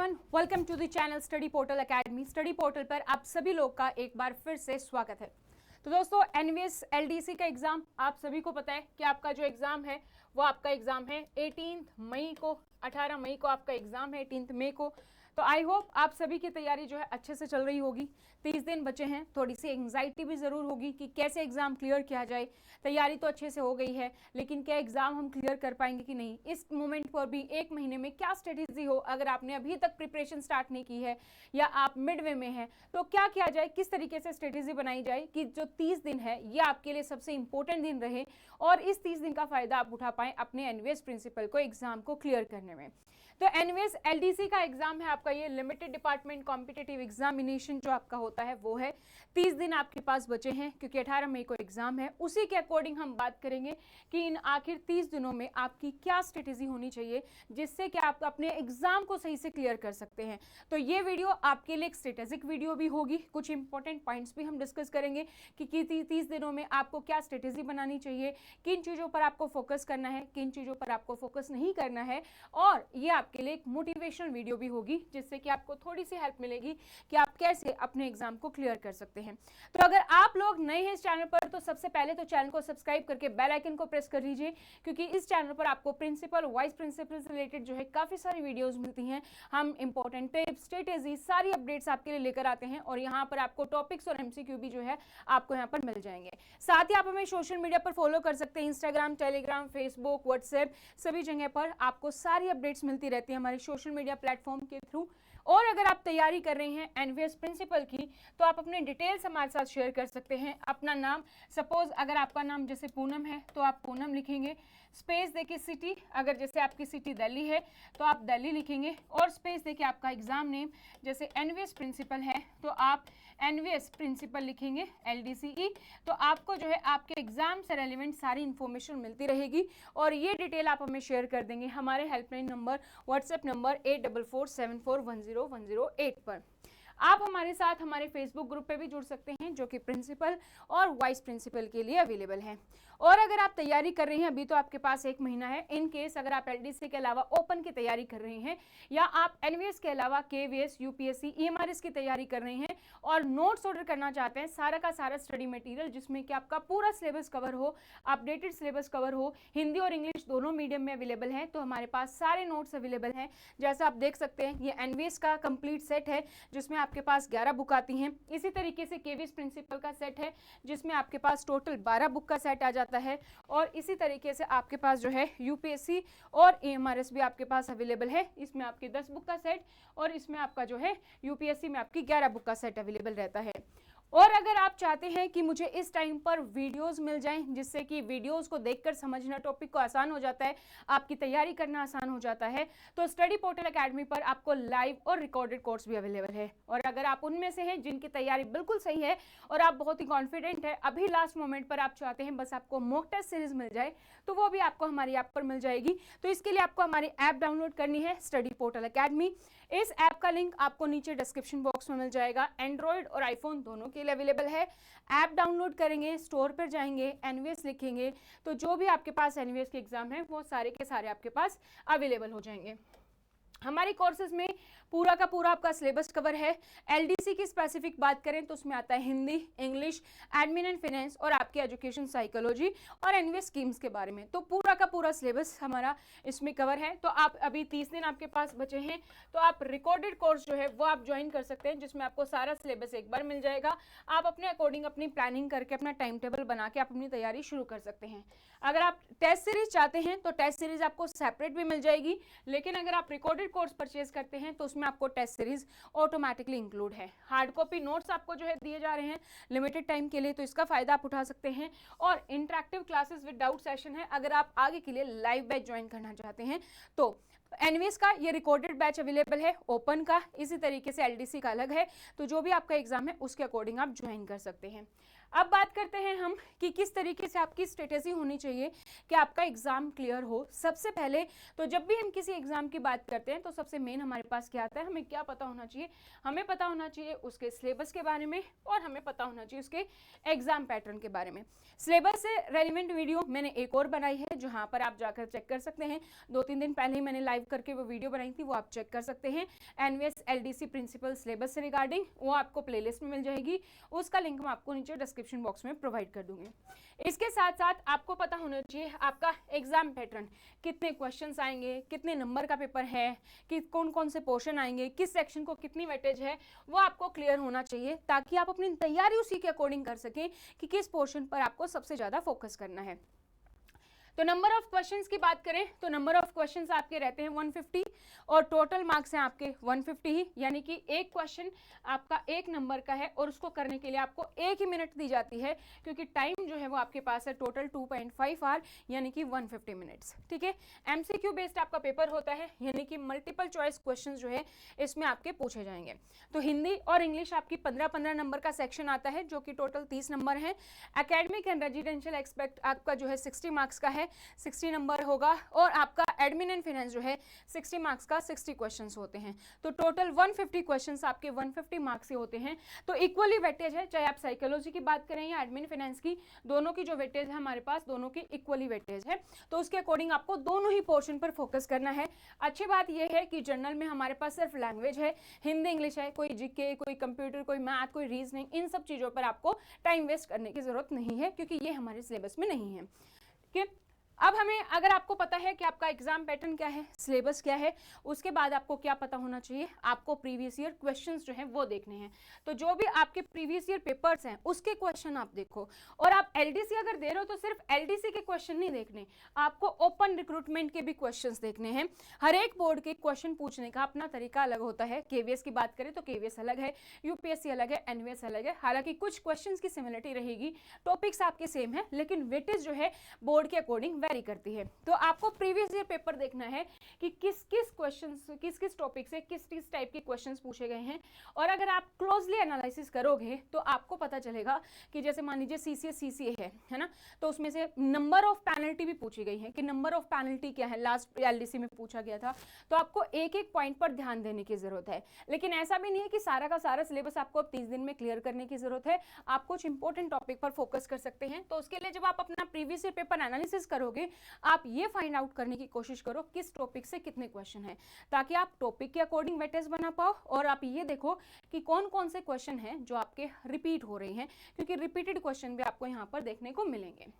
Everyone, welcome to the channel study portal academy. Study portal पर आप सभी लोग का एक बार फिर से स्वागत है। तो दोस्तों, एनवीएस एलडीसी का एग्जाम आप सभी को पता है कि आपका जो एग्जाम है वो आपका एग्जाम है 18 मई को, 18 मई को आपका एग्जाम है, 18 मई को। तो आई होप आप सभी की तैयारी जो है अच्छे से चल रही होगी। 30 दिन बचे हैं, थोड़ी सी एंग्जाइटी भी ज़रूर होगी कि कैसे एग्ज़ाम क्लियर किया जाए। तैयारी तो अच्छे से हो गई है, लेकिन क्या एग्ज़ाम हम क्लियर कर पाएंगे कि नहीं, इस मोमेंट पर भी एक महीने में क्या स्ट्रेटेजी हो। अगर आपने अभी तक प्रिपरेशन स्टार्ट नहीं की है या आप मिडवे में हैं, तो क्या किया जाए, किस तरीके से स्ट्रेटेजी बनाई जाए कि जो 30 दिन है ये आपके लिए सबसे इंपॉर्टेंट दिन रहे और इस 30 दिन का फ़ायदा आप उठा पाएँ अपने एनवीएस प्रिंसिपल को एग्ज़ाम को क्लियर करने में। तो एनवीएस एलडीसी का एग्जाम है आपका, ये लिमिटेड डिपार्टमेंट कॉम्पिटिटिव एग्जामिनेशन जो आपका होता है वो है। 30 दिन आपके पास बचे हैं क्योंकि 18 मई को एग्जाम है। उसी के अकॉर्डिंग हम बात करेंगे कि इन आखिर 30 दिनों में आपकी क्या स्ट्रेटेजी होनी चाहिए जिससे कि आप अपने एग्जाम को सही से क्लियर कर सकते हैं। तो ये वीडियो आपके लिए एक स्ट्रेटेजिक वीडियो भी होगी, कुछ इंपॉर्टेंट पॉइंट्स भी हम डिस्कस करेंगे कि 30 दिनों में आपको क्या स्ट्रेटेजी बनानी चाहिए, किन चीज़ों पर आपको फोकस करना है, किन चीज़ों पर आपको फोकस नहीं करना है। और ये आपके लिए एक मोटिवेशनल वीडियो भी होगी जिससे कि आपको थोड़ी सी हेल्प मिलेगी कि आप कैसे अपने एग्जाम को क्लियर कर सकते हैं। तो अगर आप लोग नए हैं इस चैनल पर तो सबसे पहले तो चैनल को सब्सक्राइब करके बेल आइकन को प्रेस कर लीजिए, क्योंकि इस चैनल पर आपको प्रिंसिपल, वाइस प्रिंसिपल से रिलेटेड जो है काफ़ी सारी वीडियोज़ मिलती हैं। हम इंपॉर्टेंट टिप्स, स्ट्रेटेजी, सारी अपडेट्स आपके लिए लेकर आते हैं और यहाँ पर आपको टॉपिक्स और एमसीक्यू भी जो है आपको यहाँ पर मिल जाएंगे। साथ ही आप हमें सोशल मीडिया पर फॉलो कर सकते हैं, इंस्टाग्राम, टेलीग्राम, फेसबुक, व्हाट्सएप, सभी जगह पर आपको सारी अपडेट्स मिलती रहती है हमारे सोशल मीडिया प्लेटफॉर्म के थ्रू। और अगर आप तैयारी कर रहे हैं एनवीएस प्रिंसिपल की तो आप अपने डिटेल्स हमारे साथ शेयर कर सकते हैं। अपना नाम, सपोज अगर आपका नाम जैसे पूनम है तो आप पूनम लिखेंगे, स्पेस देके सिटी, अगर जैसे आपकी सिटी दिल्ली है तो आप दिल्ली लिखेंगे, और स्पेस देके आपका एग्जाम नेम, जैसे एनवीएस प्रिंसिपल है तो आप एनवीएस प्रिंसिपल लिखेंगे, LDCE। तो आपको जो है आपके एग्जाम से रेलिवेंट सारी इन्फॉर्मेशन मिलती रहेगी और ये डिटेल आप हमें शेयर कर देंगे हमारे हेल्पलाइन नंबर, व्हाट्सएप नंबर 8447410108 पर। आप हमारे साथ हमारे फेसबुक ग्रुप पे भी जुड़ सकते हैं जो कि प्रिंसिपल और वाइस प्रिंसिपल के लिए अवेलेबल है। और अगर आप तैयारी कर रहे हैं, अभी तो आपके पास एक महीना है, इन केस अगर आप एलडीसी के अलावा ओपन की तैयारी कर रहे हैं या आप एनवीएस के अलावा केवीएस, यूपीएससी, ईएमआरएस की तैयारी कर रहे हैं और नोट्स ऑर्डर करना चाहते हैं, सारा का सारा स्टडी मटेरियल जिसमें कि आपका पूरा सिलेबस कवर हो, अपडेटेड सिलेबस कवर हो, हिंदी और इंग्लिश दोनों मीडियम में अवेलेबल है, तो हमारे पास सारे नोट्स अवेलेबल हैं। जैसा आप देख सकते हैं ये एनवीएस का कंप्लीट सेट है जिसमें आपके पास 11 बुक आती हैं। इसी तरीके से केवीएस प्रिंसिपल का सेट है जिसमें आपके पास टोटल 12 बुक का सेट आ जाता है, और इसी तरीके से आपके पास जो है यूपीएससी और एएमआरएस भी आपके पास अवेलेबल है। इसमें आपके 10 बुक का सेट और इसमें आपका जो है यूपीएससी में आपकी 11 बुक का सेट अवेलेबल रहता है। और अगर आप चाहते हैं कि मुझे इस टाइम पर वीडियोस मिल जाएं जिससे कि वीडियोस को देखकर समझना टॉपिक को आसान हो जाता है, आपकी तैयारी करना आसान हो जाता है, तो स्टडी पोर्टल एकेडमी पर आपको लाइव और रिकॉर्डेड कोर्स भी अवेलेबल है। और अगर आप उनमें से हैं जिनकी तैयारी बिल्कुल सही है और आप बहुत ही कॉन्फिडेंट है, अभी लास्ट मोमेंट पर आप चाहते हैं बस आपको मॉक टेस्ट सीरीज मिल जाए, तो वो भी आपको हमारी ऐप पर मिल जाएगी। तो इसके लिए आपको हमारी ऐप डाउनलोड करनी है, स्टडी पोर्टल एकेडमी। इस ऐप का लिंक आपको नीचे डिस्क्रिप्शन बॉक्स में मिल जाएगा। एंड्रॉइड और आईफोन दोनों के लिए अवेलेबल है। ऐप डाउनलोड करेंगे, स्टोर पर जाएंगे, एनवीएस लिखेंगे तो जो भी आपके पास एनवीएस के एग्जाम है वो सारे के सारे आपके पास अवेलेबल हो जाएंगे। हमारी कोर्सेज में पूरा का पूरा आपका सिलेबस कवर है। एलडीसी की स्पेसिफिक बात करें तो उसमें आता है Hindi, English, admin and finance और आपकी एजुकेशन साइकोलॉजी और एनवीएस स्कीम्स के बारे में। तो पूरा का पूरा सिलेबस हमारा इसमें कवर है। तो आप अभी 30 दिन आपके पास बचे हैं तो आप रिकॉर्डेड कोर्स जो है वो आप ज्वाइन कर सकते हैं जिसमें आपको सारा सिलेबस एक बार मिल जाएगा। आप अपने अकॉर्डिंग अपनी प्लानिंग करके अपना टाइम टेबल बना के आप अपनी तैयारी शुरू कर सकते हैं। अगर आप टेस्ट सीरीज चाहते हैं तो टेस्ट सीरीज आपको सेपरेट भी मिल जाएगी, लेकिन अगर आप रिकॉर्डेड कोर्स परचेज करते हैं तो उसमें आपको टेस्ट सीरीज ऑटोमेटिकली इंक्लूड है। हार्ड कॉपी नोट्स आपको जो है दिए जा रहे हैं लिमिटेड टाइम के लिए, तो इसका फायदा आप उठा सकते हैं। और interactive classes with doubt session है अगर आप आगे के लिए लाइव बैच ज्वाइन करना चाहते हैं तो। एनवीएस का ये रिकॉर्डेड बैच अवेलेबल है, ओपन का, इसी तरीके से एलडीसी का अलग है। तो जो भी आपका एग्जाम है उसके अकॉर्डिंग आप ज्वाइन कर सकते हैं। अब बात करते हैं हम कि किस तरीके से आपकी स्ट्रेटेजी होनी चाहिए कि आपका एग्जाम क्लियर हो। सबसे पहले तो जब भी हम किसी एग्जाम की बात करते हैं तो सबसे मेन हमारे पास क्या आता है, हमें क्या पता होना चाहिए, हमें पता होना चाहिए उसके सिलेबस के बारे में और हमें पता होना चाहिए उसके एग्जाम पैटर्न के बारे में। सिलेबस से रेलिवेंट वीडियो मैंने एक और बनाई है जहां पर आप जाकर चेक कर सकते हैं। 2-3 दिन पहले ही मैंने लाइव करके वो वीडियो बनाई थी, वो आप चेक कर सकते हैं। एनवीएस एलडीसी प्रिंसिपल सिलेबस से रिगार्डिंग, वो आपको प्लेलिस्ट में मिल जाएगी, उसका लिंक मैं आपको नीचे डिस्क्रिप्शन बॉक्स में प्रोवाइड कर दूंगी। इसके साथ साथ आपको पता होना चाहिए आपका एग्जाम पैटर्न, कितने क्वेश्चंस आएंगे, कितने नंबर का पेपर है, कि कौन कौन से पोर्शन आएंगे, किस सेक्शन को कितनी वेटेज है, वो आपको क्लियर होना चाहिए ताकि आप अपनी तैयारी उसी के अकॉर्डिंग कर सकें कि किस पोर्शन पर आपको सबसे ज्यादा फोकस करना है। तो नंबर ऑफ क्वेश्चंस की बात करें तो नंबर ऑफ क्वेश्चंस आपके रहते हैं 150 और टोटल मार्क्स हैं आपके 150 ही, यानी कि एक क्वेश्चन आपका 1 नंबर का है और उसको करने के लिए आपको 1 ही मिनट दी जाती है, क्योंकि टाइम जो है वो आपके पास है टोटल 2.5 आवर यानी कि 150 मिनट्स। ठीक है, एमसीक्यू बेस्ड आपका पेपर होता है, यानी कि मल्टीपल चॉइस क्वेश्चन जो है इसमें आपके पूछे जाएंगे। तो हिंदी और इंग्लिश आपकी 15-15 नंबर का सेक्शन आता है जो कि टोटल 30 नंबर है। एकेडमिक एंड रेजिडेंशियल एक्सपेक्ट आपका जो है 60 मार्क्स का है, 60 नंबर होगा, और आपका एडमिन एंड फाइनेंस जो है 60 मार्क्स का 60 क्वेश्चंस होते हैं। तो टोटल 150 क्वेश्चंस आपके 150 मार्क्स के होते हैं। तो इक्वली वेटेज है, चाहे आप साइकोलॉजी की बात करें या एडमिन फाइनेंस की, दोनों की जो वेटेज है हमारे पास दोनों की इक्वली वेटेज है। तो उसके अकॉर्डिंग आपको दोनों ही पोर्शन पर फोकस करना है। अच्छी बात यह है कि जनरल में हमारे पास सिर्फ लैंग्वेज है, हिंदी इंग्लिश है, कोई जीके, कोई कंप्यूटर, कोई मैथ, कोई रीजनिंग, इन सब चीजों पर आपको टाइम वेस्ट करने की जरूरत नहीं है क्योंकि ये हमारे सिलेबस में नहीं है। ठीक है, अब हमें अगर आपको पता है कि आपका एग्जाम पैटर्न क्या है, सिलेबस क्या है, उसके बाद आपको क्या पता होना चाहिए, आपको प्रीवियस ईयर क्वेश्चंस जो हैं वो देखने हैं। तो जो भी आपके प्रीवियस ईयर पेपर्स हैं उसके क्वेश्चन आप देखो, और आप एलडीसी अगर दे रहे हो तो सिर्फ एलडीसी के क्वेश्चन नहीं देखने, आपको ओपन रिक्रूटमेंट के भी क्वेश्चंस देखने हैं। हर एक बोर्ड के क्वेश्चन पूछने का अपना तरीका अलग होता है। केवीएस की बात करें तो केवीएस अलग है, यूपीएससी अलग है, एनवीएस अलग है। हालांकि कुछ क्वेश्चन की सिमिलरिटी रहेगी, टॉपिक्स आपके सेम है, लेकिन वेटेज जो है बोर्ड के अकॉर्डिंग वेरी करती है। तो आपको प्रीवियस ईयर पेपर देखना है कि किस किस क्वेश्चंस, किस किस टॉपिक से किस किस टाइप के क्वेश्चंस पूछे गए हैं। और अगर आप क्लोजली एनालिसिस करोगे तो आपको पता चलेगा कि जैसे मान लीजिए सीसीए है ना, तो उसमें से नंबर ऑफ पेनल्टी भी पूछी गई है कि नंबर ऑफ पेनल्टी क्या है, लास्ट एलडीसी में पूछा गया था। तो आपको एक एक पॉइंट पर ध्यान देने की जरूरत है। लेकिन ऐसा भी नहीं है कि सारा का सारा सिलेबस आपको अब 30 दिन में क्लियर करने की जरूरत है। आप कुछ इंपॉर्टेंट टॉपिक पर फोकस कर सकते हैं। तो उसके लिए जब आप अपना प्रीवियस ईयर पेपर एनालिसिस करोगे, आप ये फाइंड आउट करने की कोशिश करो किस टॉपिक से कितने क्वेश्चन हैं, ताकि आप टॉपिक के अकॉर्डिंग वेटेज बना पाओ। और आप ये देखो कि कौन कौन से क्वेश्चन हैं जो आपके रिपीट हो रहे हैं, क्योंकि रिपीटेड क्वेश्चन भी आपको यहाँ पर देखने को मिलेंगे।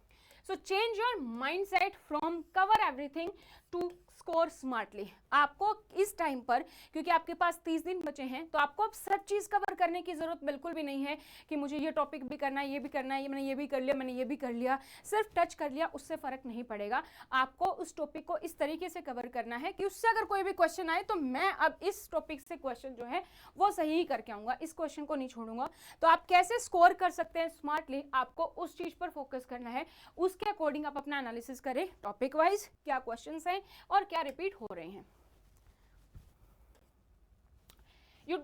So change your mindset from cover everything to score smartly. आपको इस टाइम पर, क्योंकि आपके पास 30 दिन बचे हैं, तो आपको अब सब चीज कवर करने की जरूरत बिल्कुल भी नहीं है कि मुझे ये टॉपिक भी करना है, ये भी करना है, ये मैंने ये भी कर लिया, मैंने ये भी कर लिया। सिर्फ टच कर लिया उससे फर्क नहीं पड़ेगा। आपको उस टॉपिक को इस तरीके से कवर करना है कि उससे अगर कोई भी क्वेश्चन आए तो मैं अब इस टॉपिक से क्वेश्चन जो है वो सही ही करके आऊंगा, इस क्वेश्चन को नहीं छोड़ूंगा। तो आप कैसे स्कोर कर सकते हैं स्मार्टली, आपको उस चीज पर फोकस करना है। उसके अकॉर्डिंग आप अपना एनालिसिस करें, टॉपिक वाइज क्या क्वेश्चंस हैं और क्या रिपीट हो रहे हैं। You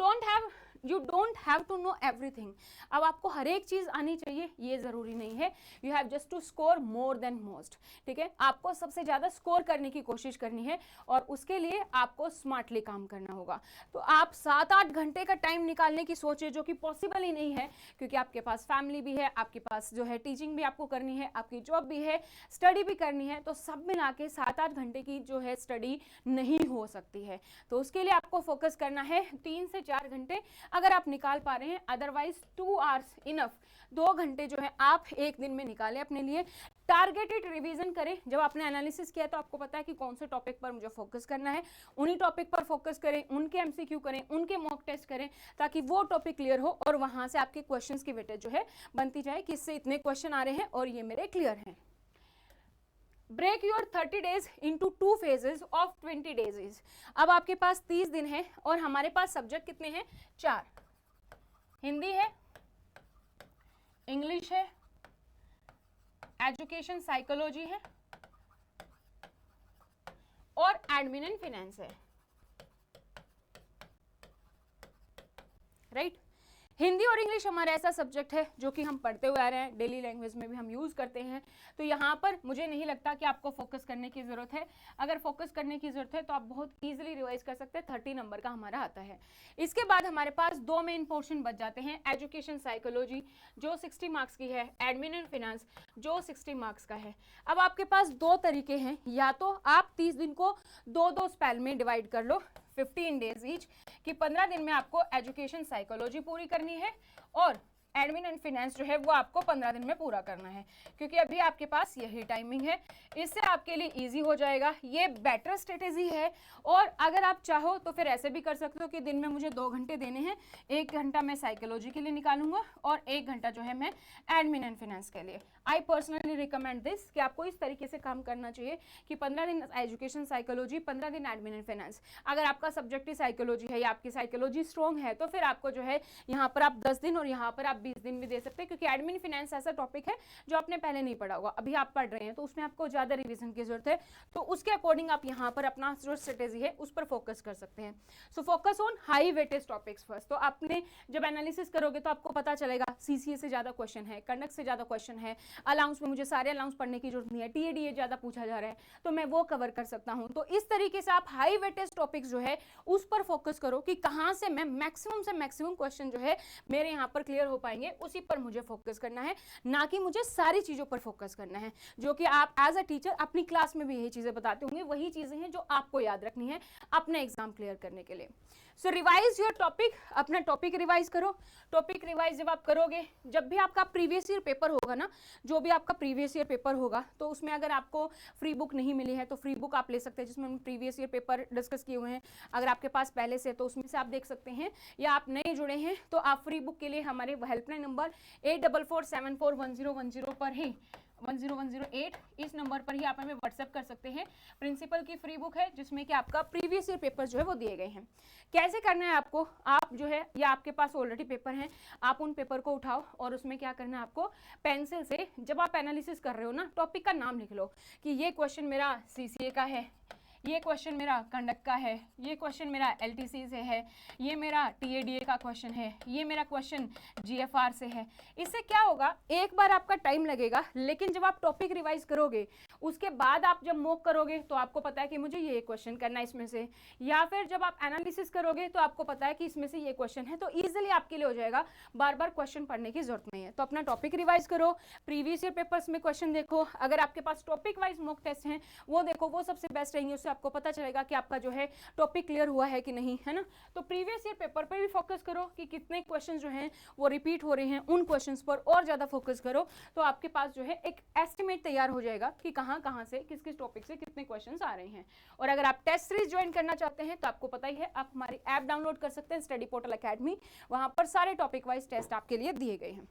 don't have to know everything। अब आपको हर एक चीज आनी चाहिए ये जरूरी नहीं है। You have just to score more than most। ठीक है, आपको सबसे ज्यादा स्कोर करने की कोशिश करनी है और उसके लिए आपको स्मार्टली काम करना होगा। तो आप 7-8 घंटे का टाइम निकालने की सोचे, जो कि पॉसिबल ही नहीं है, क्योंकि आपके पास फैमिली भी है, आपके पास जो है टीचिंग भी आपको करनी है, आपकी जॉब भी है, स्टडी भी करनी है। तो सब मिला के 7-8 घंटे की जो है स्टडी नहीं हो सकती है। तो उसके लिए आपको फोकस करना है 3 से 4 घंटे अगर आप निकाल पा रहे हैं। अदरवाइज 2 आवर्स इनफ, 2 घंटे जो है आप एक दिन में निकालें अपने लिए। टारगेटेड रिवीजन करें। जब आपने एनालिसिस किया तो आपको पता है कि कौन से टॉपिक पर मुझे फोकस करना है, उन्हीं टॉपिक पर फोकस करें, उनके एमसीक्यू करें, उनके मॉक टेस्ट करें, ताकि वो टॉपिक क्लियर हो और वहां से आपके क्वेश्चंस की वेटेज जो है बनती जाए कि इससे इतने क्वेश्चन आ रहे हैं और ये मेरे क्लियर हैं। Break your 30 days into 2 phases of 20 days। अब आपके पास 30 दिन है और हमारे पास सब्जेक्ट कितने हैं, 4। हिंदी है, इंग्लिश है, एजुकेशन साइकोलॉजी है और एडमिन एंड फाइनेंस है, राइट। हिंदी और इंग्लिश हमारा ऐसा सब्जेक्ट है जो कि हम पढ़ते हुए आ रहे हैं, डेली लैंग्वेज में भी हम यूज़ करते हैं, तो यहाँ पर मुझे नहीं लगता कि आपको फोकस करने की ज़रूरत है। अगर फोकस करने की ज़रूरत है तो आप बहुत ईजिली रिवाइज कर सकते हैं, 30 नंबर का हमारा आता है। इसके बाद हमारे पास दो मेन पोर्शन बच जाते हैं, एजुकेशन साइकोलॉजी जो 60 मार्क्स की है, एडमिन एंड फिनेंस जो 60 मार्क्स का है। अब आपके पास दो तरीके हैं, या तो आप 30 दिन को दो स्पेल में डिवाइड कर लो, 15 डेज ईच, कि 15 दिन में आपको एजुकेशन साइकोलॉजी पूरी करनी है और एडमिन एंड फिनेंस जो है वो आपको 15 दिन में पूरा करना है, क्योंकि अभी आपके पास यही टाइमिंग है। इससे आपके लिए इजी हो जाएगा, ये बेटर स्ट्रेटेजी है। और अगर आप चाहो तो फिर ऐसे भी कर सकते हो कि दिन में मुझे 2 घंटे देने हैं, 1 घंटा मैं साइकोलॉजी के लिए निकालूंगा और 1 घंटा जो है मैं एडमिन एंड फिनेंस के लिए। आई पर्सनली रिकमेंड दिस कि आपको इस तरीके से काम करना चाहिए कि 15 दिन एजुकेशन साइकोलॉजी, 15 दिन एडमिन एंड फाइनेंस। अगर आपका सब्जेक्ट ही साइकोलॉजी है या आपकी साइकोलॉजी स्ट्रॉन्ग है तो फिर आपको जो है यहाँ पर आप 10 दिन और यहाँ पर आप 20 दिन भी दे सकते हैं, क्योंकि एडमिन फाइनेंस ऐसा टॉपिक है जो आपने पहले नहीं पढ़ा होगा, अभी आप पढ़ रहे हैं तो उसमें आपको ज़्यादा रिविजन की जरूरत है। तो उसके अकॉर्डिंग आप यहाँ पर अपना जो स्ट्रेटेजी है उस पर फोकस कर सकते हैं। So focus on high weightage topics first. तो आपने जब एनालिसिस करोगे तो आपको पता चलेगा सीसीए से ज़्यादा क्वेश्चन है, कंडक्ट से ज़्यादा क्वेश्चन है, अलाउंस में मुझे सारे अलाउंस पढ़ने की जरूरत नहीं है, टीएडीए ज़्यादा पूछा जा रहा है तो मैं वो कवर कर सकता हूँ। तो इस तरीके से आप हाई वेटेज टॉपिक्स जो है उस पर फोकस करो कि कहाँ से मैं मैक्सिमम से मैक्सिमम क्वेश्चन जो है मेरे यहाँ पर क्लियर हो पाएंगे, उसी पर मुझे फोकस करना है, ना कि मुझे सारी चीज़ों पर फोकस करना है, जो कि आप एज अ टीचर अपनी क्लास में भी यही चीज़ें बताते होंगे। वही चीज़ें हैं जो आपको याद रखनी है अपने एग्जाम क्लियर करने के लिए। सो रिवाइज योर टॉपिक, अपना टॉपिक रिवाइज करो। टॉपिक रिवाइज जब आप करोगे, जब भी आपका प्रीवियस ईयर पेपर होगा ना, जो भी आपका प्रीवियस ईयर पेपर होगा, तो उसमें अगर आपको फ्री बुक नहीं मिली है तो फ्री बुक आप ले सकते हैं, जिसमें हम प्रीवियस ईयर पेपर डिस्कस किए हुए हैं। अगर आपके पास पहले से तो उसमें से आप देख सकते हैं, या आप नए जुड़े हैं तो आप फ्री बुक के लिए हमारे हेल्पलाइन नंबर 8447410110 पर ही 10108 इस नंबर पर ही आप हमें व्हाट्सएप कर सकते हैं। प्रिंसिपल की फ्री बुक है जिसमें कि आपका प्रीवियस ईयर पेपर जो है वो दिए गए हैं। कैसे करना है आपको, आप जो है या आपके पास ऑलरेडी पेपर हैं, आप उन पेपर को उठाओ और उसमें क्या करना है आपको, पेंसिल से जब आप एनालिसिस कर रहे हो ना, टॉपिक का नाम लिख लो कि ये क्वेश्चन मेरा सीसीए का है, ये क्वेश्चन मेरा कंडक्ट का है, ये क्वेश्चन मेरा एलटीसी से है, ये मेरा टीएडीए का क्वेश्चन है, ये मेरा क्वेश्चन जीएफआर से है। इससे क्या होगा, एक बार आपका टाइम लगेगा, लेकिन जब आप टॉपिक रिवाइज करोगे उसके बाद आप जब मॉक करोगे तो आपको पता है कि मुझे ये क्वेश्चन करना है इसमें से, या फिर जब आप एनालिसिस करोगे तो आपको पता है कि इसमें से ये क्वेश्चन है, तो ईजिली आपके लिए हो जाएगा, बार बार क्वेश्चन पढ़ने की जरूरत नहीं है। तो अपना टॉपिक रिवाइज करो, प्रीवियस ईयर पेपर्स में क्वेश्चन देखो, अगर आपके पास टॉपिक वाइज मॉक टेस्ट हैं वो देखो, वो सबसे बेस्ट रहेंगे, उससे आपको पता चलेगा कि आपका जो है टॉपिक क्लियर हुआ है कि नहीं, है ना। तो प्रीवियस ईयर पेपर पर भी फोकस करो कि कितने क्वेश्चंस जो हैं वो रिपीट हो रहे हैं, उन क्वेश्चंस पर और ज़्यादा फोकस करो, तो आपके पास जो है एक एस्टिमेट तैयार हो जाएगा कि कहाँ कहाँ से किस किस टॉपिक से कितने क्वेश्चंस आ रहे हैं। और अगर आप टेस्ट सीरीज ज्वाइन करना चाहते हैं तो आपको पता ही है, आप हमारी ऐप डाउनलोड कर सकते हैं, स्टडी पोर्टल अकेडमी, वहाँ पर सारे टॉपिक वाइज टेस्ट आपके लिए दिए गए हैं,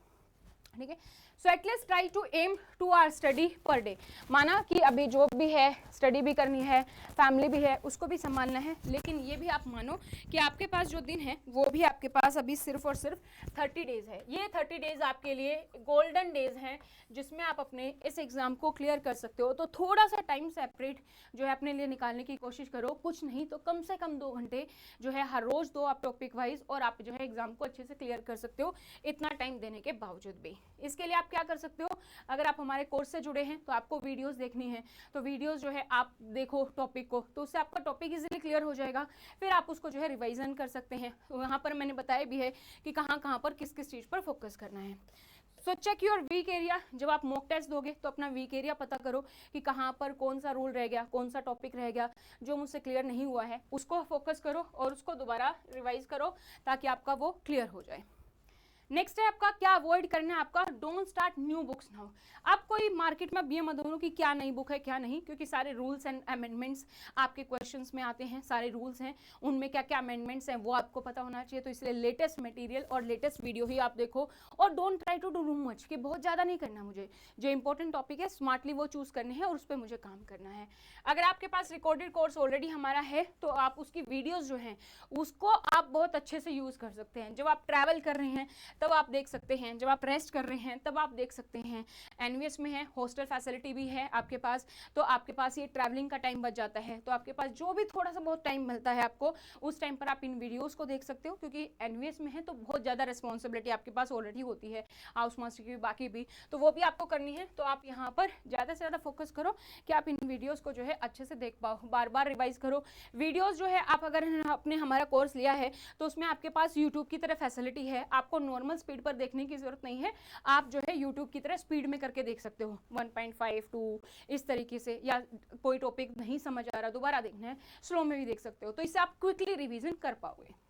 ठीक है। So at least try to aim 2 hours study per day. माना कि अभी जॉब भी है, स्टडी भी करनी है, फैमिली भी है, उसको भी संभालना है, लेकिन ये भी आप मानो कि आपके पास जो दिन है वो भी आपके पास अभी सिर्फ और सिर्फ 30 डेज है। ये 30 डेज आपके लिए गोल्डन डेज हैं जिसमें आप अपने इस एग्ज़ाम को क्लियर कर सकते हो। तो थोड़ा सा टाइम सेपरेट जो है अपने लिए निकालने की कोशिश करो, कुछ नहीं तो कम से कम 2 घंटे जो है हर रोज़ दो आप टॉपिक वाइज, और आप जो है एग्ज़ाम को अच्छे से क्लियर कर सकते हो इतना टाइम देने के बावजूद भी। इसके लिए आप क्या कर सकते हो, अगर आप हमारे कोर्स से जुड़े हैं तो आपको वीडियोस देखनी है, तो वीडियोस जो है आप देखो टॉपिक को, तो उससे आपका टॉपिक इजीली क्लियर हो जाएगा, फिर आप उसको जो है रिवाइजन कर सकते हैं। वहाँ पर मैंने बताया भी है कि कहाँ कहाँ पर किस किस चीज़ पर फोकस करना है। So check your weak area, जब आप मॉक टेस्ट दोगे तो अपना वीक एरिया पता करो कि कहाँ पर कौन सा रूल रह गया, कौन सा टॉपिक रह गया जो मुझसे क्लियर नहीं हुआ है, उसको फोकस करो और उसको दोबारा रिवाइज करो ताकि आपका वो क्लियर हो जाए। नेक्स्ट है आपका क्या अवॉइड करना है, आपका don't start new books now. आप कोई मार्केट में बीए मत ढूंढो कि क्या नई बुक है क्या नहीं, क्योंकि सारे रूल्स एंड अमेंडमेंट्स आपके क्वेश्चंस में आते हैं, सारे रूल्स हैं उनमें क्या क्या अमेंडमेंट्स हैं वो आपको पता होना चाहिए। तो इसलिए लेटेस्ट मटेरियल और लेटेस्ट वीडियो ही आप देखो, और don't try to do much, कि बहुत ज़्यादा नहीं करना, मुझे जो इंपॉर्टेंट टॉपिक है स्मार्टली वो चूज़ करने हैं और उस पर मुझे काम करना है। अगर आपके पास रिकॉर्डेड कोर्स ऑलरेडी हमारा है तो आप उसकी वीडियोज़ जो हैं उसको आप बहुत अच्छे से यूज़ कर सकते हैं। जब आप ट्रैवल कर रहे हैं तब आप देख सकते हैं, जब आप रेस्ट कर रहे हैं तब आप देख सकते हैं। एनवीएस में है, हॉस्टल फैसिलिटी भी है आपके पास, तो आपके पास ये ट्रैवलिंग का टाइम बच जाता है, तो आपके पास जो भी थोड़ा सा बहुत टाइम मिलता है आपको, उस टाइम पर आप इन वीडियोस को देख सकते हो, क्योंकि एनवीएस में है तो बहुत ज़्यादा रिस्पॉन्सिबिलिटी आपके पास ऑलरेडी होती है, हाउस मास्टर की बाकी भी, तो वो भी आपको करनी है। तो आप यहाँ पर ज़्यादा से ज़्यादा फोकस करो कि आप इन वीडियोस को जो है अच्छे से देख पाओ, बार बार रिवाइज करो। वीडियोस जो है आप अगर आपने हमारा कोर्स लिया है तो उसमें आपके पास यूट्यूब की तरह फैसिलिटी है, आपको नॉर्मल स्पीड पर देखने की जरूरत नहीं है, आप जो है यूट्यूब की तरह स्पीड में करके देख सकते हो, 1.5 2 इस तरीके से, या कोई टॉपिक नहीं समझ आ रहा दोबारा देखना है, स्लो में भी देख सकते हो, तो इससे आप क्विकली रिवीजन कर पाओगे।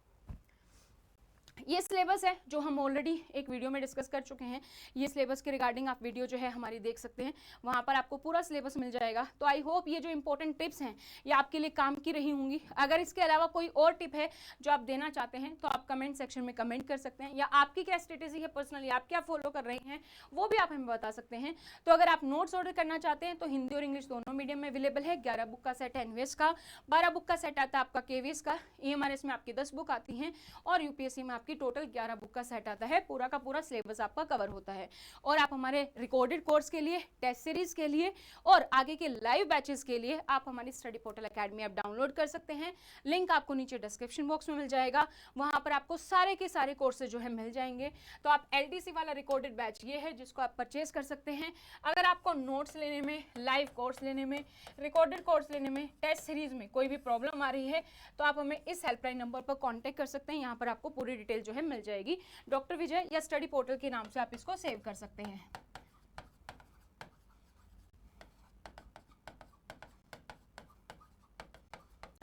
ये सिलेबस है जो हम ऑलरेडी एक वीडियो में डिस्कस कर चुके हैं, ये सिलेबस के रिगार्डिंग आप वीडियो जो है हमारी देख सकते हैं, वहाँ पर आपको पूरा सिलेबस मिल जाएगा। तो आई होप ये जो इंपॉर्टेंट टिप्स हैं ये आपके लिए काम की रही होंगी। अगर इसके अलावा कोई और टिप है जो आप देना चाहते हैं तो आप कमेंट सेक्शन में कमेंट कर सकते हैं, या आपकी क्या स्ट्रेटेजी है पर्सनली, आप क्या फॉलो कर रहे हैं वो भी आप हमें बता सकते हैं। तो अगर आप नोट्स ऑर्डर करना चाहते हैं तो हिंदी और इंग्लिश दोनों मीडियम में अवेलेबल है। 11 बुक का सेट है एनवीएस का, 12 बुक का सेट आता है आपका केवीएस का, EMRS में आपकी 10 बुक आती हैं, और यूपीएससी में आपकी टोटल 11 बुक का सेट आता है, पूरा का पूरा सिलेबस आपका कवर होता है। और आप हमारे रिकॉर्डेड कोर्स के लिए, टेस्ट सीरीज के लिए और आगे के लाइव बैचेस के लिए आप हमारी study portal academy app download कर सकते हैं। लिंक आपको नीचे डिस्क्रिप्शन बॉक्स में मिल जाएगा, वहां पर आपको सारे के सारे कोर्सेज जो है मिल जाएंगे। तो आप LDC वाला रिकॉर्डेड बैच ये है जिसको आप परचेज कर सकते हैं। अगर आपको नोट्स लेने में, लाइव कोर्स लेने में, रिकॉर्डेड कोर्स लेने में, टेस्ट सीरीज में कोई भी प्रॉब्लम आ रही है तो आप हमें इस हेल्पलाइन नंबर पर कॉन्टैक्ट कर सकते हैं, यहाँ पर आपको पूरी डिटेल जो है मिल जाएगी। डॉक्टर विजय या स्टडी पोर्टल के नाम से आप इसको सेव कर सकते हैं।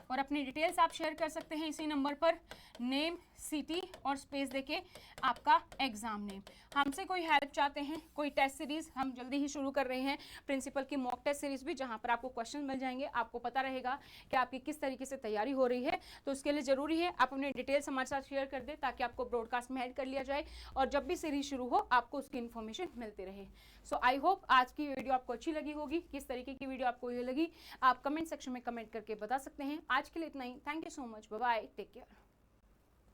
और अपनी डिटेल्स आप शेयर कर सकते हैं इसी नंबर पर, नेम, सिटी और स्पेस देके आपका एग्जाम नेम। हमसे कोई हेल्प चाहते हैं, कोई टेस्ट सीरीज हम जल्दी ही शुरू कर रहे हैं, प्रिंसिपल की मॉक टेस्ट सीरीज भी, जहां पर आपको क्वेश्चन मिल जाएंगे, आपको पता रहेगा कि आपकी किस तरीके से तैयारी हो रही है। तो उसके लिए जरूरी है आप अपने डिटेल्स हमारे साथ शेयर कर दें ताकि आपको ब्रॉडकास्ट में ऐड कर लिया जाए, और जब भी सीरीज शुरू हो आपको उसकी इन्फॉर्मेशन मिलती रहे। सो आई होप आज की वीडियो आपको अच्छी लगी होगी। किस तरीके की वीडियो आपको ये लगी आप कमेंट सेक्शन में कमेंट करके बता सकते हैं। आज के लिए इतना ही, thank you so much, bye bye, take care.